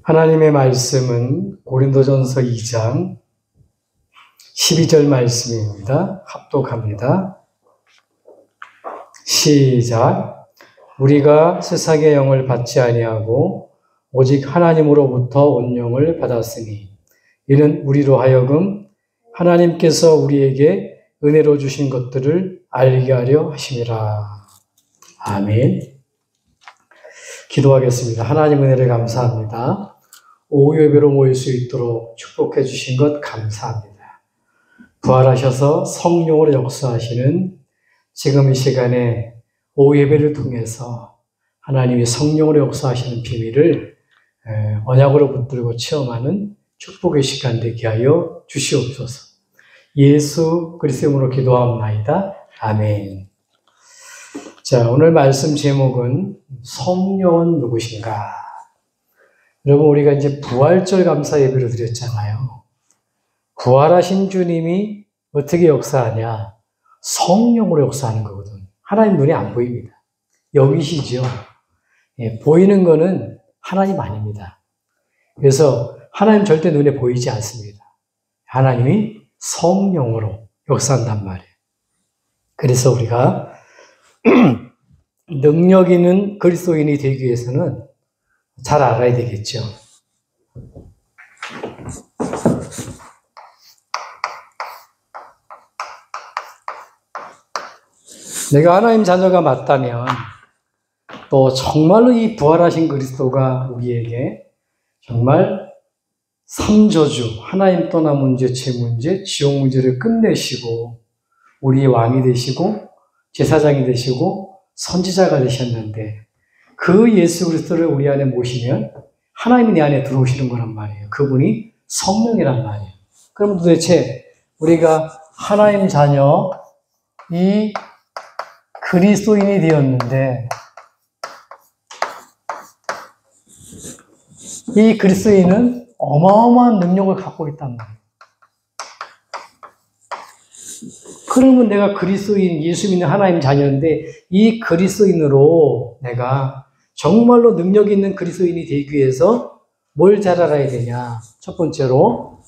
하나님의 말씀은 고린도전서 2장 12절 말씀입니다. 합독합니다. 시작. 우리가 세상의 영을 받지 아니하고 오직 하나님으로부터 온 영을 받았으니 이는 우리로 하여금 하나님께서 우리에게 은혜로 주신 것들을 알게 하려 하심이라. 아멘. 기도하겠습니다. 하나님 은혜를 감사합니다. 오후 예배로 모일 수 있도록 축복해 주신 것 감사합니다. 부활하셔서 성령으로 역사하시는 지금 이 시간에 오후 예배를 통해서 하나님이 성령으로 역사하시는 비밀을 언약으로 붙들고 체험하는 축복의 시간 되게 하여 주시옵소서. 예수 그리스도의 이름으로 기도하옵나이다. 아멘. 자, 오늘 말씀 제목은 성령은 누구신가? 여러분, 우리가 이제 부활절 감사 예배를 드렸잖아요. 부활하신 주님이 어떻게 역사하냐? 성령으로 역사하는 거거든. 하나님 눈이 안 보입니다. 여기시죠? 보이는 거는 하나님 아닙니다. 그래서 하나님 절대 눈에 보이지 않습니다. 하나님이 성령으로 역사한단 말이에요. 그래서 우리가 능력 있는 그리스도인이 되기 위해서는 잘 알아야 되겠죠. 내가 하나님 자녀가 맞다면 또 정말로 이 부활하신 그리스도가 우리에게 정말 삼저주, 하나님 떠난 문제, 죄 문제, 지옥 문제를 끝내시고 우리의 왕이 되시고 제사장이 되시고 선지자가 되셨는데 그 예수 그리스도를 우리 안에 모시면 하나님이 내 안에 들어오시는 거란 말이에요. 그분이 성령이란 말이에요. 그럼 도대체 우리가 하나님 자녀, 이 그리스도인이 되었는데 이 그리스도인은 어마어마한 능력을 갖고 있단 말이에요. 그러면 내가 그리스도인, 예수 믿는 하나님 자녀인데 이 그리스도인으로 내가 정말로 능력 있는 그리스도인이 되기 위해서 뭘 잘 알아야 되냐? 첫 번째로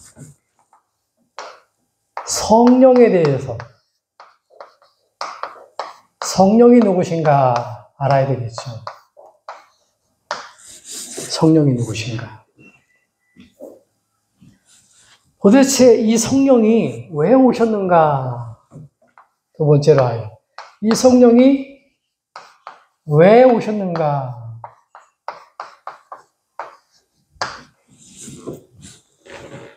성령에 대해서, 성령이 누구신가 알아야 되겠죠. 성령이 누구신가? 도대체 이 성령이 왜 오셨는가? 두 번째로 알아요. 이 성령이 왜 오셨는가?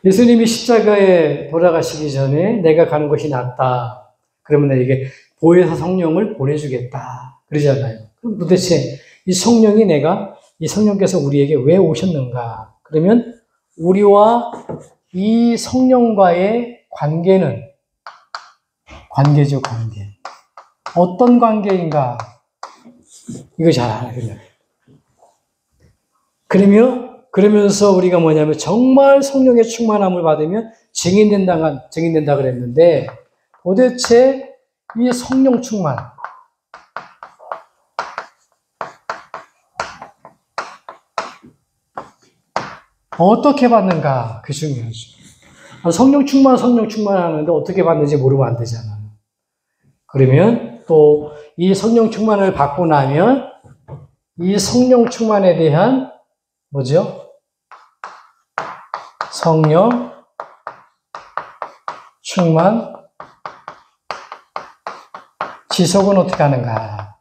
예수님이 십자가에 돌아가시기 전에 내가 가는 것이 낫다. 그러면 내게 보혜사 성령을 보내주겠다. 그러잖아요. 그럼 도대체 이 성령이 이 성령께서 우리에게 왜 오셨는가? 그러면 우리와 이 성령과의 관계죠, 관계. 어떤 관계인가? 이거 잘 알아야 돼요. 그러면서 우리가 뭐냐면 정말 성령의 충만함을 받으면 증인된다 그랬는데 도대체 이 성령 충만, 어떻게 받는가? 그게 중요하죠. 성령 충만 하는데 어떻게 받는지 모르면 안 되잖아요. 그러면 또 이 성령 충만을 받고 나면 이 성령 충만에 대한 뭐죠? 성령 충만 지속은 어떻게 하는가?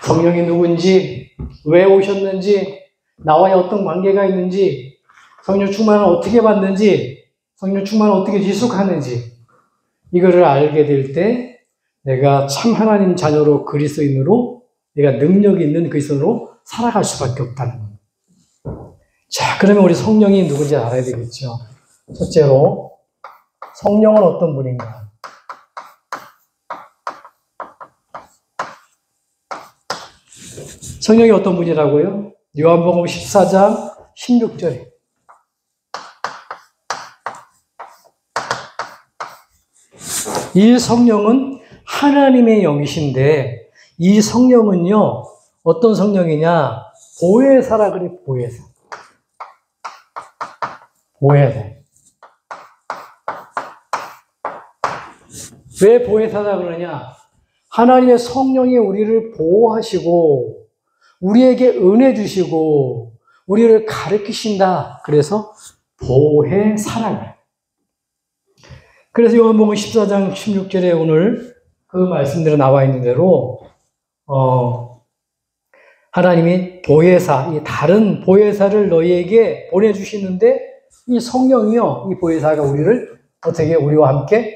성령이 누군지, 왜 오셨는지, 나와의 어떤 관계가 있는지, 성령 충만을 어떻게 받는지, 성령 충만을 어떻게 지속하는지 이거를 알게 될 때 내가 참 하나님 자녀로 그리스도인으로 내가 능력 있는 그리스도인으로 살아갈 수밖에 없다는 거예요. 자, 그러면 우리 성령이 누군지 알아야 되겠죠. 첫째로 성령은 어떤 분인가? 성령이 어떤 분이라고요? 요한복음 14장 16절에 이 성령은 하나님의 영이신데 이 성령은요 어떤 성령이냐? 보혜사라 그래, 보혜사. 보혜사. 왜 보혜사라 그러냐? 하나님의 성령이 우리를 보호하시고, 우리에게 은혜 주시고, 우리를 가르치신다. 그래서 보혜사라 그래. 그래서 요한복음 14장 16절에 오늘 그 말씀대로 나와 있는 대로, 하나님이 보혜사, 이 다른 보혜사를 너희에게 보내주시는데, 이 성령이요, 이 보혜사가 우리를 어떻게 우리와 함께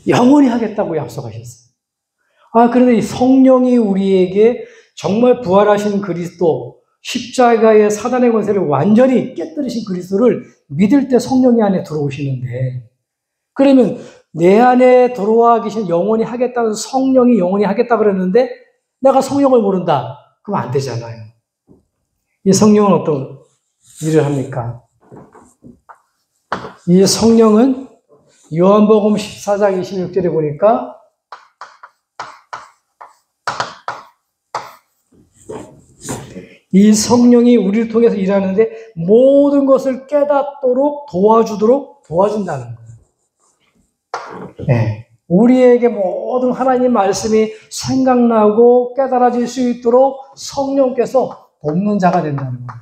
영원히 하겠다고 약속하셨어요. 그런데 이 성령이 우리에게 정말 부활하신 그리스도, 십자가의 사단의 권세를 완전히 깨뜨리신 그리스도를 믿을 때 성령이 안에 들어오시는데, 그러면 내 안에 들어와 계신 영원히 하겠다는 성령이 영원히 하겠다 그랬는데 내가 성령을 모른다. 그럼 안 되잖아요. 이 성령은 어떤 일을 합니까? 이 성령은 요한복음 14장 26절에 보니까 이 성령이 우리를 통해서 일하는데 모든 것을 깨닫도록 도와준다는 거예요. 네. 우리에게 모든 하나님 말씀이 생각나고 깨달아질 수 있도록 성령께서 돕는 자가 된다는 거예요.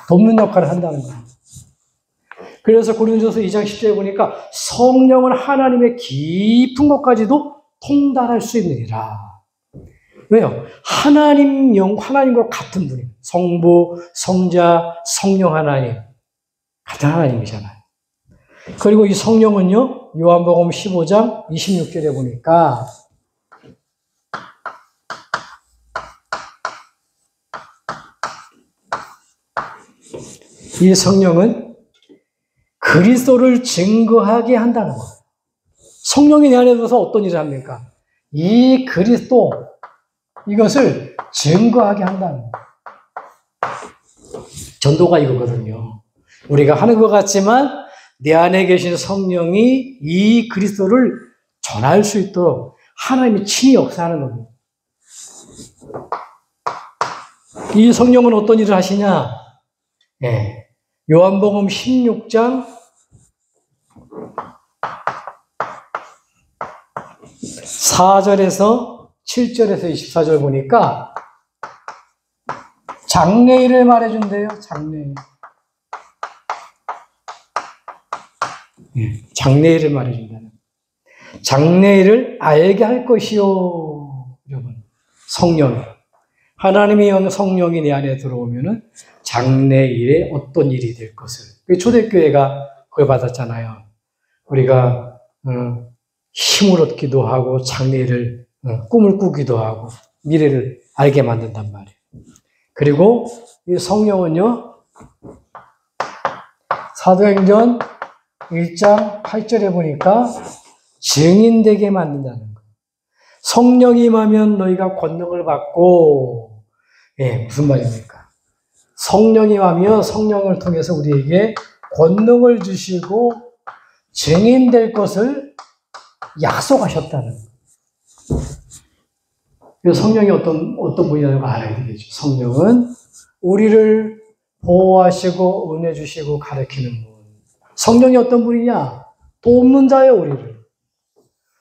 돕는 역할을 한다는 거예요. 그래서 고린도서 2장 10절에 보니까 성령은 하나님의 깊은 것까지도 통달할 수 있느니라. 왜요? 하나님과 같은 분이에요. 성부, 성자, 성령 하나님. 같은 하나님이잖아요. 그리고 이 성령은요, 요한복음 15장 26절에 보니까 이 성령은 그리스도를 증거하게 한다는 거예요. 성령이 내 안에 들어서 어떤 일을 합니까? 이 그리스도, 이것을 증거하게 한다는 거예요. 전도가 이거거든요. 우리가 하는 것 같지만 내 안에 계신 성령이 이 그리스도를 전할 수 있도록 하나님이 친히 역사하는 겁니다. 이 성령은 어떤 일을 하시냐? 예. 요한복음 16장 4절에서 7절에서 24절 보니까 장래일을 말해준대요. 장래일. 장래일을 말해준다는. 장래일을 알게 할 것이요. 여러분, 성령. 하나님의 성령이 내 안에 들어오면은 장래일에 어떤 일이 될 것을. 초대교회가 그걸 받았잖아요. 우리가 힘을 얻기도 하고 장래일을 꿈을 꾸기도 하고 미래를 알게 만든단 말이에요. 그리고 이 성령은요, 사도행전 1장 8절에 보니까 증인되게 만든다는 거예요. 성령이 임하면 너희가 권능을 받고, 무슨 말입니까? 성령이 임하며 성령을 통해서 우리에게 권능을 주시고 증인될 것을 약속하셨다는 거예요. 성령이 어떤 분이라는 알아야 되겠죠. 성령은 우리를 보호하시고 은혜 주시고 가르치는 분. 성령이 어떤 분이냐? 돕는 자예요, 우리를.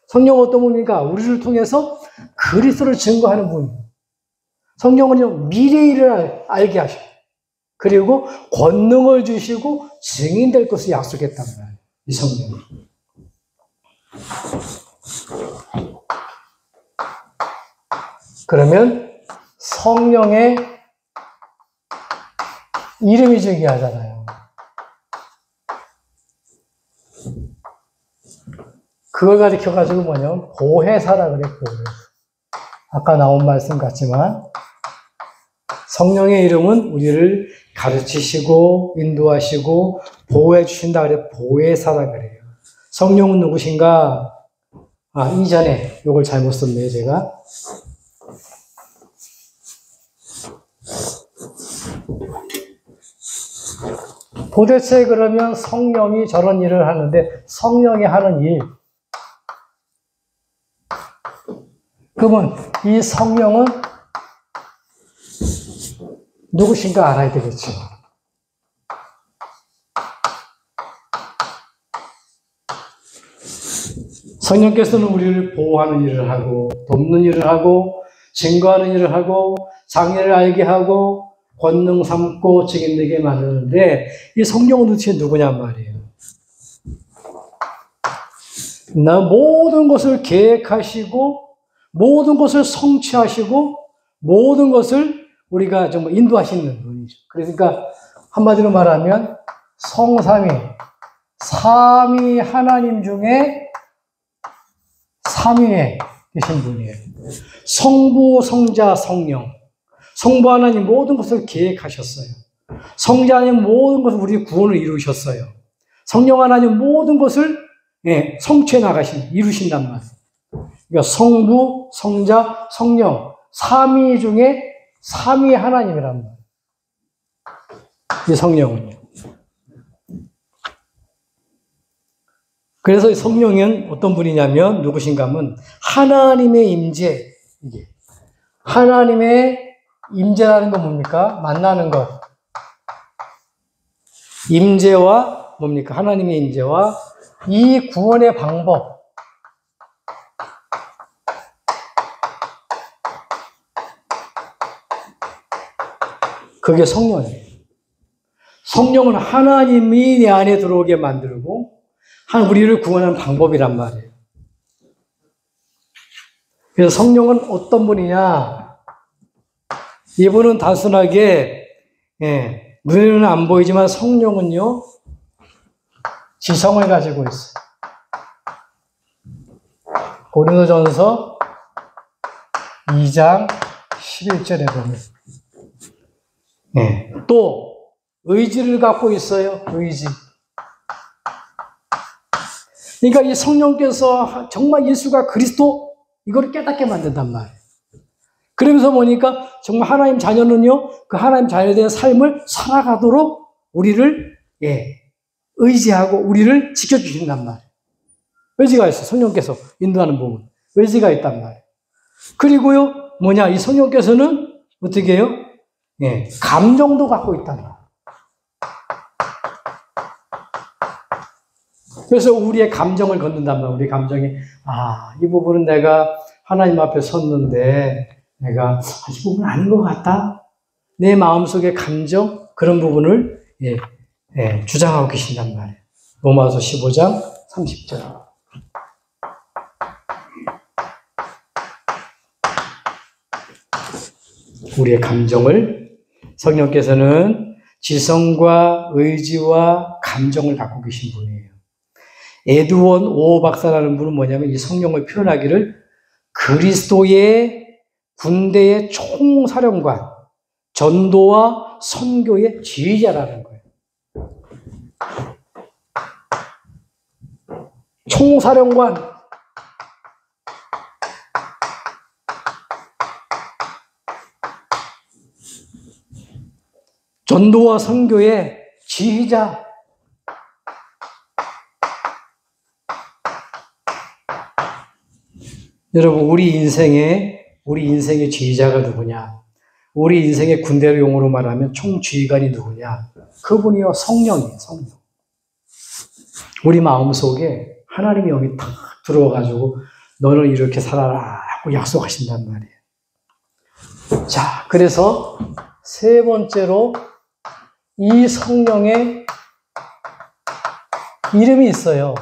성령은 어떤 분입니까? 우리를 통해서 그리스도를 증거하는 분이에요. 성령은 미래일을 알게 하셔. 그리고 권능을 주시고 증인될 것을 약속했단 말이에요. 이 성령. 그러면 성령의 이름이 중요하잖아요. 그걸 가리켜가지고 뭐냐면 보혜사라 그래, 보혜사. 아까 나온 말씀 같지만 성령의 이름은 우리를 가르치시고 인도하시고 보호해 주신다 그래, 보혜사라 그래요. 성령은 누구신가? 이전에 이걸 잘못 썼네요, 제가. 도대체 그러면 성령이 저런 일을 하는데 성령이 하는 일, 그러면 이 성령은 누구신가 알아야 되겠죠. 성령께서는 우리를 보호하는 일을 하고, 돕는 일을 하고, 증거하는 일을 하고, 장애를 알게 하고, 권능 삼고 증인되게 만드는데, 이 성령은 도대체 누구냔 말이에요. 나 모든 것을 계획하시고, 모든 것을 성취하시고, 모든 것을 우리가 정말 인도하시는 분이죠. 그러니까 한마디로 말하면 성삼위, 삼위 하나님 중에 삼위에 계신 분이에요. 성부, 성자, 성령. 성부 하나님 모든 것을 계획하셨어요. 성자 하나님 모든 것을 우리의 구원을 이루셨어요. 성령 하나님 모든 것을 성취해 이루신단 말이에요. 그러니까 성부, 성자, 성령 삼위 중에 삼위 하나님이란 말이에요. 이 성령은요. 그래서 성령은 어떤 분이냐면 누구신가 하면 하나님의 임재. 이게 하나님의 임재라는 건 뭡니까? 만나는 것. 임재와 뭡니까? 하나님의 임재와 이 구원의 방법. 그게 성령이에요. 성령은 하나님이 내 안에 들어오게 만들고 우리를 구원하는 방법이란 말이에요. 그래서 성령은 어떤 분이냐? 이분은 단순하게 눈에는 안 보이지만 성령은요 지성을 가지고 있어요. 고린도전서 2장 11절에 보면 또 의지를 갖고 있어요. 의지. 그러니까 이 성령께서 정말 예수가 그리스도 이걸 깨닫게 만든단 말이에요. 그러면서 보니까 정말 하나님 자녀는요, 그 하나님 자녀에 대한 삶을 살아가도록 우리를 의지하고 우리를 지켜주신단 말이에요. 의지가 있어요. 성령께서 인도하는 부분. 의지가 있단 말이에요. 그리고요, 이 성령께서는 어떻게 해요? 감정도 갖고 있단 말이에요. 그래서 우리의 감정을 걷는단 말이에요. 우리 감정이, 이 부분은 내가 하나님 앞에 섰는데, 내가, 이 부분은 아닌 것 같다? 내 마음속의 감정, 그런 부분을, 주장하고 계신단 말이에요. 로마서 15장 30절. 우리의 감정을 성령께서는 지성과 의지와 감정을 갖고 계신 분이에요. 에드원 오 박사라는 분은 뭐냐면 이 성령을 표현하기를 그리스도의 군대의 총사령관, 전도와 선교의 지휘자라는 거예요. 총사령관. 전도와 선교의 지휘자. 여러분, 우리 인생의 지휘자가 누구냐? 우리 인생의 군대 용어로 말하면 총지휘관이 누구냐? 그분이요, 성령이에요, 성령. 우리 마음속에 하나님이 여기 탁 들어와가지고 너는 이렇게 살아라 하고 약속하신단 말이에요. 자, 그래서 세 번째로 이 성령의 이름이 있어요.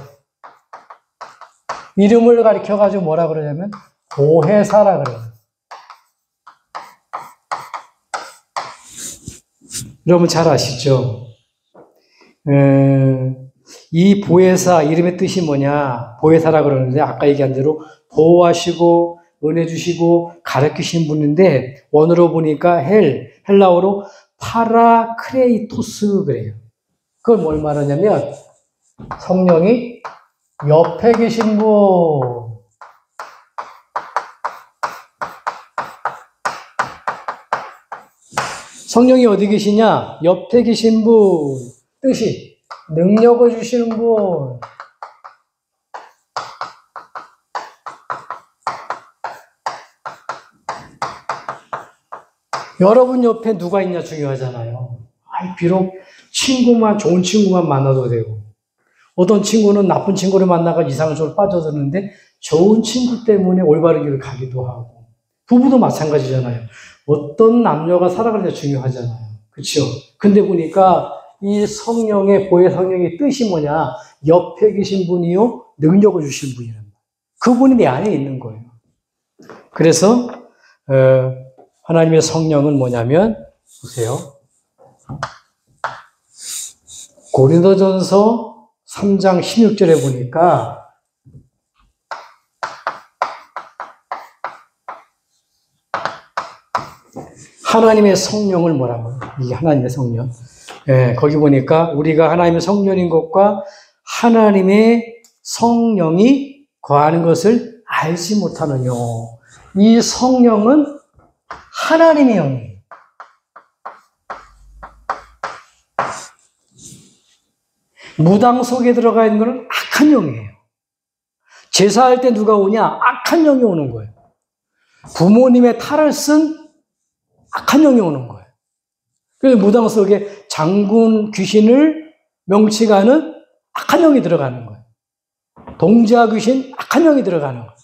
이름을 가리켜가지고 뭐라 그러냐면 보혜사라 그래요. 여러분 잘 아시죠? 이 보혜사 이름의 뜻이 뭐냐? 보혜사라 그러는데 아까 얘기한 대로 보호하시고 은혜 주시고 가르치시는 분인데 원어로 보니까 헬라어로 파라크레이토스 그래요. 그걸 뭘 말하냐면 성령이 옆에 계신 분. 성령이 어디 계시냐? 옆에 계신 분. 뜻이 능력을 주시는 분. 여러분 옆에 누가 있냐 중요하잖아요. 비록 좋은 친구만 만나도 되고, 어떤 친구는 나쁜 친구를 만나가 이상한 쪽으로 빠져드는데 좋은 친구 때문에 올바른 길을 가기도 하고, 부부도 마찬가지잖아요. 어떤 남녀가 살아가는 게 중요하잖아요. 그렇죠? 근데 보니까 이 성령의 보혜 성령의 뜻이 뭐냐? 옆에 계신 분이요 능력을 주신 분이란 말이에요. 그분이 내 안에 있는 거예요. 그래서 하나님의 성령은 뭐냐면 보세요. 고린도전서 3장 16절에 보니까 하나님의 성령을 뭐라고? 이게 하나님의 성령. 거기 보니까 우리가 하나님의 성령인 것과 하나님의 성령이 거하는 것을 알지 못하느뇨. 이 성령은 하나님의 영이에요. 무당 속에 들어가 있는 것은 악한 영이에요. 제사할 때 누가 오냐? 악한 영이 오는 거예요. 부모님의 탈을 쓴 악한 영이 오는 거예요. 그래서 무당 속에 장군 귀신을 명칭하는 악한 영이 들어가는 거예요. 동자 귀신, 악한 영이 들어가는 거예요.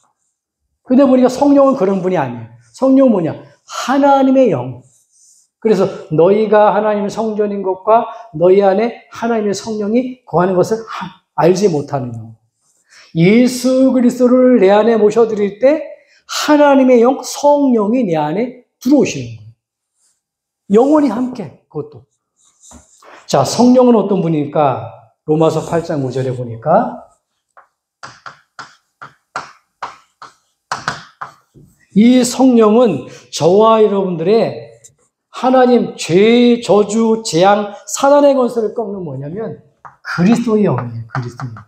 근데 보니까 성령은 그런 분이 아니에요. 성령은 뭐냐? 하나님의 영. 그래서 너희가 하나님의 성전인 것과 너희 안에 하나님의 성령이 거하는 것을 알지 못하는 영. 예수 그리스도를 내 안에 모셔드릴 때 하나님의 영, 성령이 내 안에 들어오시는 거예요. 영원히 함께, 그것도. 자, 성령은 어떤 분입니까? 로마서 8장 5절에 보니까 이 성령은 저와 여러분들의 하나님 죄, 저주, 재앙, 사단의 권세를 꺾는 뭐냐면 그리스도의 영이에요. 그리스도의 영.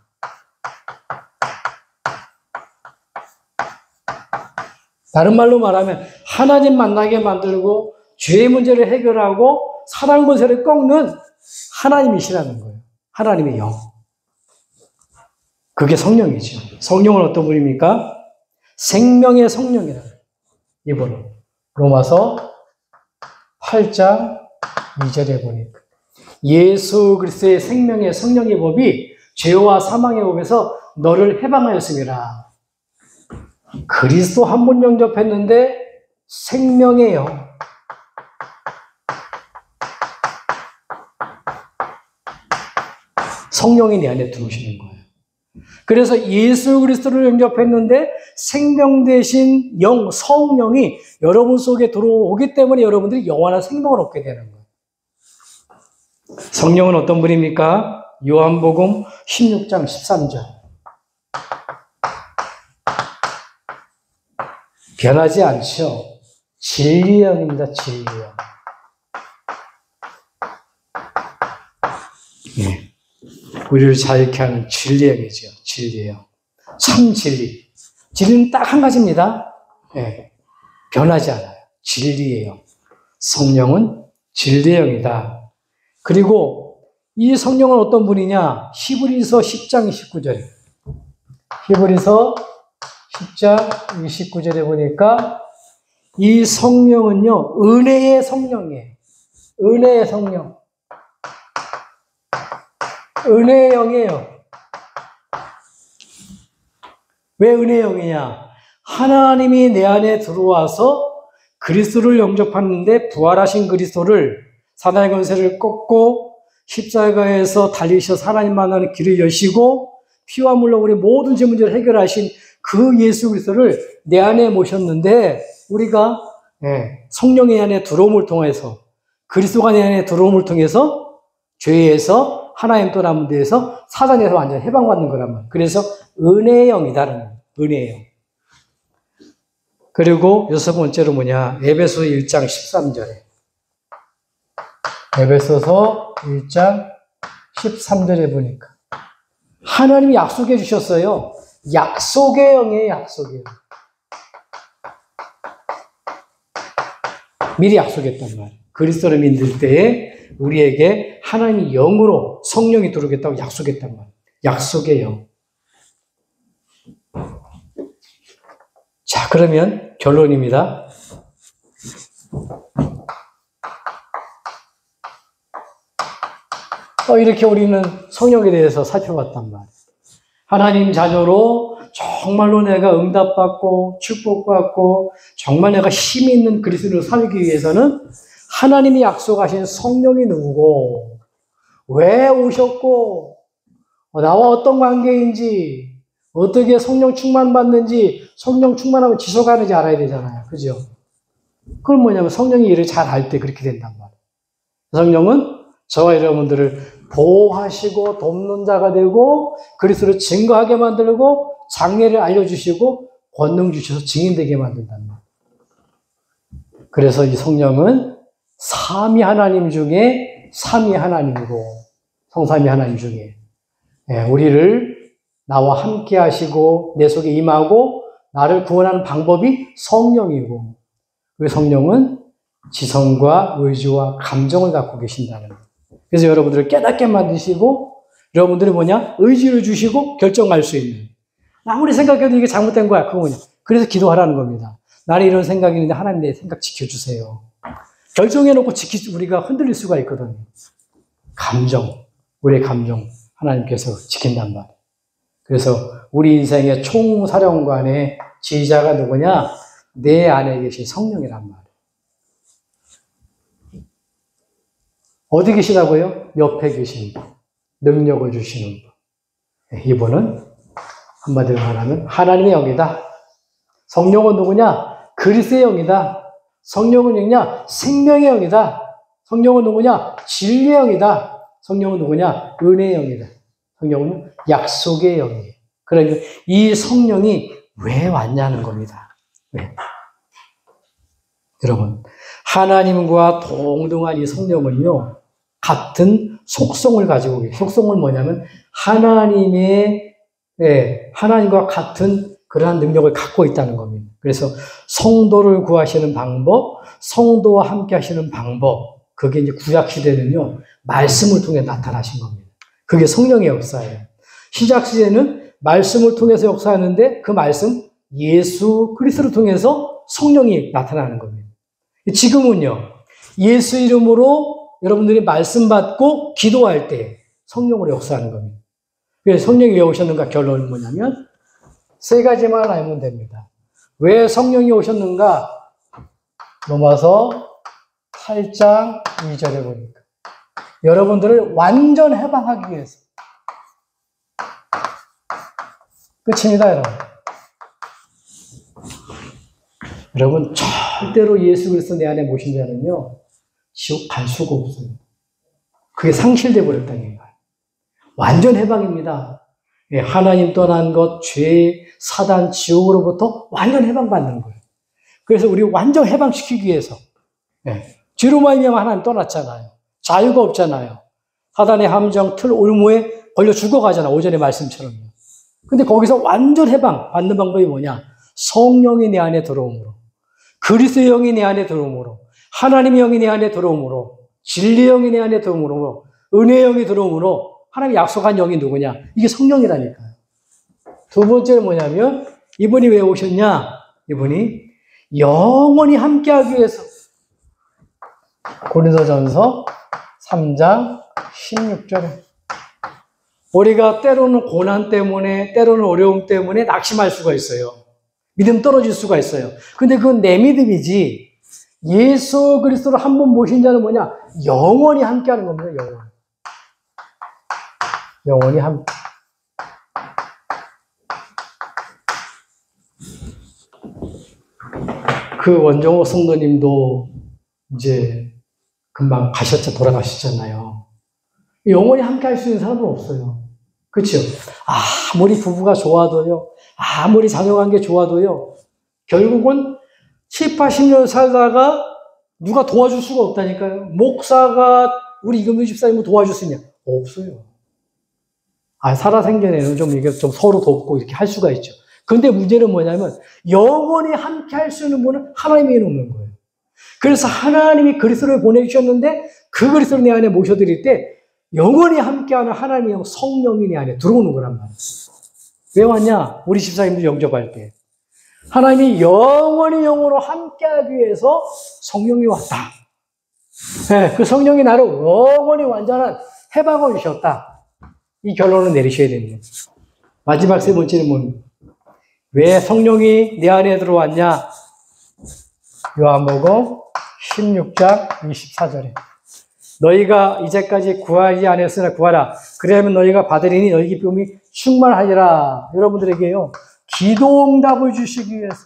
다른 말로 말하면 하나님 만나게 만들고 죄의 문제를 해결하고 사단 권세를 꺾는 하나님이시라는 거예요. 하나님의 영. 그게 성령이죠. 성령은 어떤 분입니까? 생명의 성령이라는 거예요. 이번에 로마서 8장 2절에 보니까 예수 그리스도의 생명의 성령의 법이 죄와 사망의 법에서 너를 해방하였음이라. 그리스도 한 분 영접했는데 생명의 영. 성령이 내 안에 들어오시는 거예요. 그래서 예수 그리스도를 영접했는데 생명 대신 영, 성령이 여러분 속에 들어오기 때문에 여러분들이 영원한 생명을 얻게 되는 거예요. 성령은 어떤 분입니까? 요한복음 16장 13절. 변하지 않죠. 진리의 영입니다. 진리의 영. 네. 우리를 자유케 하는 진리의 영이죠. 진리의 영. 참 진리. 진리는 딱 한 가지입니다. 네. 변하지 않아요. 진리의 영. 성령은 진리의 영이다. 그리고 이 성령은 어떤 분이냐? 히브리서 10장 29절에. 히브리서 10장 29절에 보니까 이 성령은요, 은혜의 성령이에요. 은혜의 성령. 은혜의 영이에요. 왜 은혜의 영이냐? 하나님이 내 안에 들어와서 그리스도를 영접하는데 부활하신 그리스도를 사단의 권세를 꺾고 십자가에서 달리셔서 하나님 만나는 길을 여시고 피와 물로 우리 모든 죄 문제를 해결하신 그 예수 그리스도를 내 안에 모셨는데 우리가 성령의 안에 들어옴을 통해서 그리스도가 내 안에 들어옴을 통해서 죄에서 하나님 떠나는 데에서 사단에서 완전히 해방받는 거란 말이에요. 그래서 은혜의 영이다라는 은혜의 영. 그리고 여섯 번째로 뭐냐? 에베소 1장 13절에. 에베소서 1장 13절에 보니까 하나님이 약속해 주셨어요. 약속의 영이에요. 약속의 영. 미리 약속했단 말이에요. 그리스도를 믿을 때에 우리에게 하나님이 영으로 성령이 들어오겠다고 약속했단 말이에요. 약속의 영. 자, 그러면 결론입니다. 이렇게 우리는 성령에 대해서 살펴봤단 말이에요. 하나님 자녀로 정말로 내가 응답받고 축복받고 정말 내가 힘 있는 그리스도를 살기 위해서는 하나님이 약속하신 성령이 누구고 왜 오셨고 나와 어떤 관계인지 어떻게 성령 충만받는지 성령 충만하면 지속하는지 알아야 되잖아요. 그죠? 그건 뭐냐면 성령이 일을 잘 할 때 그렇게 된단 말이에요. 성령은 저와 여러분들을 보호하시고 돕는 자가 되고 그리스도를 증거하게 만들고 장례를 알려주시고 권능 주셔서 증인되게 만든단 말이에요. 그래서 이 성령은 삼위 하나님 중에 삼위 하나님이고 성삼위 하나님 중에 우리를 나와 함께 하시고 내 속에 임하고 나를 구원하는 방법이 성령이고 그 성령은 지성과 의지와 감정을 갖고 계신다는 거예요. 그래서 여러분들을 깨닫게 만드시고 여러분들이 뭐냐? 의지를 주시고 결정할 수 있는. 아무리 생각해도 이게 잘못된 거야. 그거 뭐냐? 그래서 기도하라는 겁니다. 나는 이런 생각이 있는데 하나님 내 생각 지켜주세요. 결정해놓고 우리가 흔들릴 수가 있거든요. 감정, 우리의 감정 하나님께서 지킨단 말이에요. 그래서 우리 인생의 총사령관의 지휘자가 누구냐? 내 안에 계신 성령이란 말이에요. 어디 계시다고요? 옆에 계신 분. 능력을 주시는 분. 이분은 한마디로 말하면 하나님의 영이다. 성령은 누구냐? 그리스도의 영이다. 성령은 누구냐? 생명의 영이다. 성령은 누구냐? 진리의 영이다. 성령은 누구냐? 은혜의 영이다. 성령은 약속의 영이에요. 그러니까 이 성령이 왜 왔냐는 겁니다. 왜? 여러분, 하나님과 동등한 이 성령은요, 같은 속성을 가지고 계세요. 속성은 뭐냐면, 하나님과 같은 그러한 능력을 갖고 있다는 겁니다. 그래서 성도를 구하시는 방법, 성도와 함께 하시는 방법, 그게 이제 구약시대는요, 말씀을 통해 나타나신 겁니다. 그게 성령의 역사예요. 시작시대는 말씀을 통해서 역사하는데 그 말씀, 예수 그리스도를 통해서 성령이 나타나는 겁니다. 지금은요, 예수 이름으로 여러분들이 말씀 받고 기도할 때 성령으로 역사하는 겁니다. 그래서 성령이 왜 오셨는가 결론은 뭐냐면 세 가지만 알면 됩니다. 왜 성령이 오셨는가? 로마서 8장 2절에 보니까 여러분들을 완전 해방하기 위해서. 끝입니다, 여러분. 여러분, 절대로 예수 그리스도 내 안에 모신 자는요, 지옥 갈 수가 없어요. 그게 상실돼 버렸다는 얘기예요. 완전 해방입니다. 하나님 떠난 것, 죄, 사단, 지옥으로부터 완전 해방받는 거예요. 그래서 우리 완전 해방시키기 위해서 죄로 말미암아 하나님 떠났잖아요. 자유가 없잖아요. 사단의 함정, 틀, 올무에 걸려 죽어가잖아. 오전의 말씀처럼요. 근데 거기서 완전 해방 받는 방법이 뭐냐? 성령이 내 안에 들어옴으로, 그리스도의 영이 내 안에 들어옴으로, 하나님의 영이 내 안에 들어옴으로, 진리의 영이 내 안에 들어옴으로, 은혜의 영이 들어옴으로 하나님이 약속한 영이 누구냐? 이게 성령이라니까요. 두 번째는 뭐냐면 이분이 왜 오셨냐? 이분이 영원히 함께하기 위해서. 고린도전서 3장 16절에 우리가 때로는 고난 때문에 때로는 어려움 때문에 낙심할 수가 있어요. 믿음 떨어질 수가 있어요. 근데 그건 내 믿음이지 예수 그리스도를 한 번 모신 자는 뭐냐? 영원히 함께하는 겁니다. 영원히 함께. 그 원정호 성도님도 이제 금방 돌아가셨잖아요. 영원히 함께 할 수 있는 사람은 없어요. 그렇죠? 아무리 부부가 좋아도요, 아무리 자녀관계 좋아도요, 결국은 7, 80년 살다가 누가 도와줄 수가 없다니까요. 목사가 우리 이금규 집사님을 도와줄 수 있냐? 없어요. 살아생전에는 이게 좀 서로 돕고 이렇게 할 수가 있죠. 근데 문제는 뭐냐면, 영원히 함께 할 수 있는 분은 하나님에게 없는 거예요. 그래서 하나님이 그리스도를 보내주셨는데, 그 그리스도를 내 안에 모셔드릴 때, 영원히 함께하는 하나님의 영, 성령이 내 안에 들어오는 거란 말이에요. 왜 왔냐? 우리 집사님들 영접할 때. 하나님이 영원히 영으로 함께하기 위해서 성령이 왔다. 네, 그 성령이 나를 영원히 완전한 해방을 주셨다. 이 결론을 내리셔야 됩니다. 마지막 세 번째는 뭡니까? 왜 성령이 내 안에 들어왔냐? 요한복음 16장 24절에 너희가 이제까지 구하지 않았으나 구하라. 그러면 너희가 받으리니 너희 기쁨이 충만하리라. 여러분들에게요. 기도 응답을 주시기 위해서.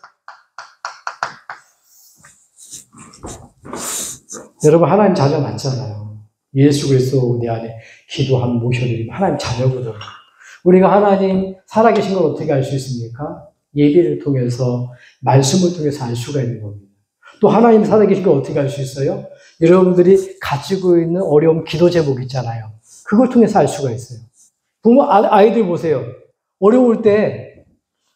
여러분 하나님 자녀 맞잖아요. 예수 그리스도 내 안에 기도하면 모셔드리면 하나님 자녀거든요. 우리가 하나님 살아계신 걸 어떻게 알 수 있습니까? 예배를 통해서 말씀을 통해서 알 수가 있는 겁니다. 또 하나님 살아계신 걸 어떻게 알 수 있어요? 여러분들이 가지고 있는 어려움 기도 제목 있잖아요. 그걸 통해서 알 수가 있어요. 부모 아이들 보세요. 어려울 때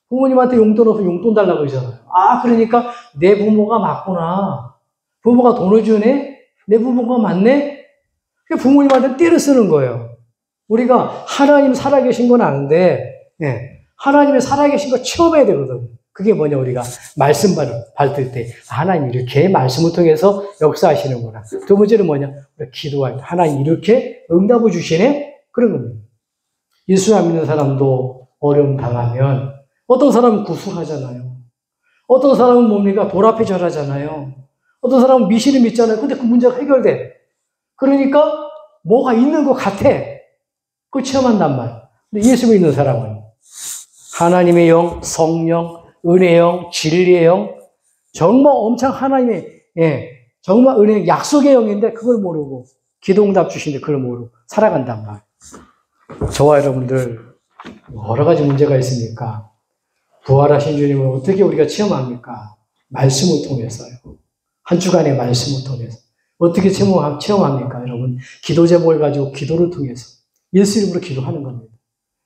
부모님한테 용돈 없으면 용돈 달라고 그러잖아요. 아 그러니까 내 부모가 맞구나. 부모가 돈을 주네? 내 부모가 맞네? 부모님한테 떼를 쓰는 거예요. 우리가 하나님 살아계신 건 아는데 하나님의 살아계신 거 체험해야 되거든. 그게 뭐냐 우리가 말씀 받을 때 하나님 이렇게 말씀을 통해서 역사하시는구나. 두 번째는 뭐냐 우리가 기도할 때 하나님 이렇게 응답을 주시네? 그런 겁니다. 예수 안 믿는 사람도 어려움 당하면 어떤 사람은 구술하잖아요. 어떤 사람은 뭡니까? 돌 앞에 절하잖아요. 어떤 사람은 미신을 믿잖아요. 근데 그 문제가 해결돼. 그러니까 뭐가 있는 것 같아. 그걸 체험한단 말이에요. 근데 예수 믿는 사람은 하나님의 영, 성령, 은혜의 영, 진리의 영, 정말 엄청 하나님의, 정말 은혜, 약속의 영인데 그걸 모르고, 기도응답 주시는데 그걸 모르고 살아간단 말이에요. 저와 여러분들, 여러 가지 문제가 있으니까, 부활하신 주님을 어떻게 우리가 체험합니까? 말씀을 통해서요. 한 주간의 말씀을 통해서. 어떻게 체험합니까, 여러분? 기도 제목을 가지고 기도를 통해서. 예수 이름으로 기도하는 겁니다.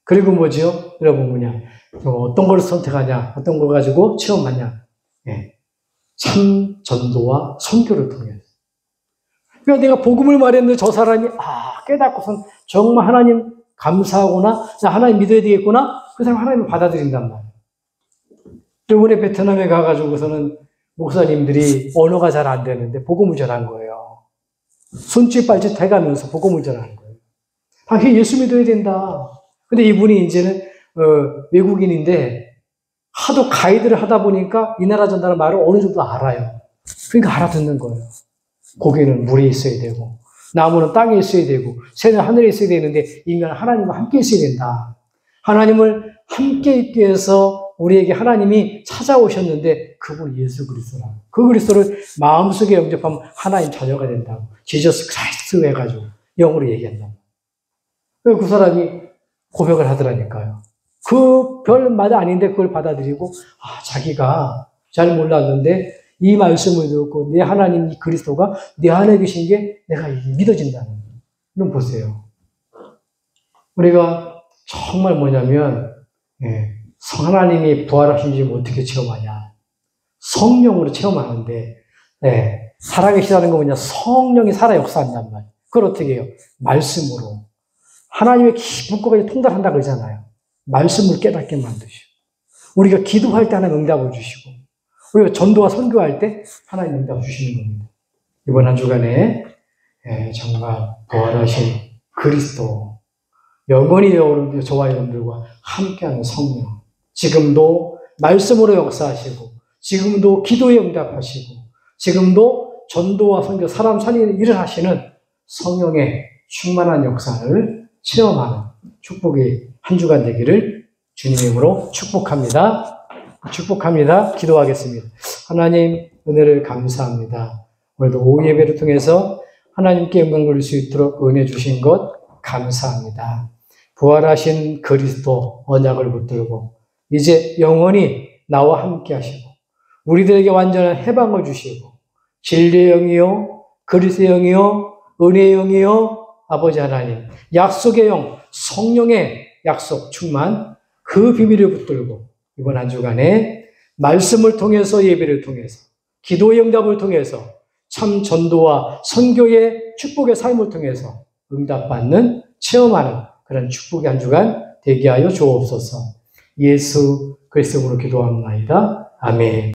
그리고 뭐죠? 여러분 뭐냐? 어떤 걸 선택하냐? 어떤 걸 가지고 체험하냐? 참 전도와 선교를 통해서. 그러니까 내가 복음을 말했는데 저 사람이 깨닫고선 정말 하나님 감사하구나. 나 하나님 믿어야 되겠구나. 그 사람 하나님을 받아들인단 말이에요. 이번에 베트남에 가가지고서는 목사님들이 언어가 잘 안 되는데 복음을 전한 거예요. 손짓 발짓 해가면서 복음을 전하는 거예요. 당신 예수 믿어야 된다. 근데 이분이 이제는 외국인인데 하도 가이드를 하다 보니까 이 나라 저 나라 말을 어느 정도 알아요. 그러니까 알아듣는 거예요. 고기는 물에 있어야 되고 나무는 땅에 있어야 되고 새는 하늘에 있어야 되는데 인간은 하나님과 함께 있어야 된다. 하나님을 함께 있기 위해서 우리에게 하나님이 찾아오셨는데 그분이 예수 그리스도라고. 그 그리스도를 마음속에 영접하면 하나님 자녀가 된다고. 지저스 크라이스트 해가지고 영어로 얘기한다고. 그 사람이 고백을 하더라니까요. 그 별마다 아닌데 그걸 받아들이고 자기가 잘 몰랐는데 이 말씀을 듣고 내 하나님 이 그리스도가 내 안에 계신 게 내가 믿어진다는 거예요. 그럼 보세요. 우리가 정말 뭐냐면 하나님이 부활하신 지 어떻게 체험하냐. 성령으로 체험하는데 살아계시다는 거 뭐냐. 성령이 살아 역사한단 말이에요. 그걸 어떻게 해요? 말씀으로. 하나님의 문고까지 통달한다 그러잖아요. 말씀을 깨닫게 만드시고. 우리가 기도할 때 하나님 응답을 주시고. 우리가 전도와 선교할 때 하나님 응답을 주시는 겁니다. 이번 한 주간에 정말 부활하신 그리스도, 영원히 저와 여러분들과 함께하는 성령, 지금도 말씀으로 역사하시고, 지금도 기도에 응답하시고, 지금도 전도와 선교, 사람 살리는 일을 하시는 성령의 충만한 역사를 체험하는 축복의 한 주간 되기를 주님의 이름으로 축복합니다. 기도하겠습니다. 하나님 은혜를 감사합니다. 오늘도 오후 예배를 통해서 하나님께 영광 돌릴 수 있도록 은혜 주신 것 감사합니다. 부활하신 그리스도 언약을 붙들고 이제 영원히 나와 함께 하시고 우리들에게 완전한 해방을 주시고 진리의 영이요 그리스도의 영이요 은혜의 영이요 아버지 하나님 약속의 영 성령의 약속 충만 그 비밀을 붙들고 이번 한 주간에 말씀을 통해서 예배를 통해서 기도의 응답을 통해서 참 전도와 선교의 축복의 삶을 통해서 응답받는 체험하는 그런 축복의 한 주간 되게 하여 주옵소서. 예수 그리스도로 기도합니다. 아멘.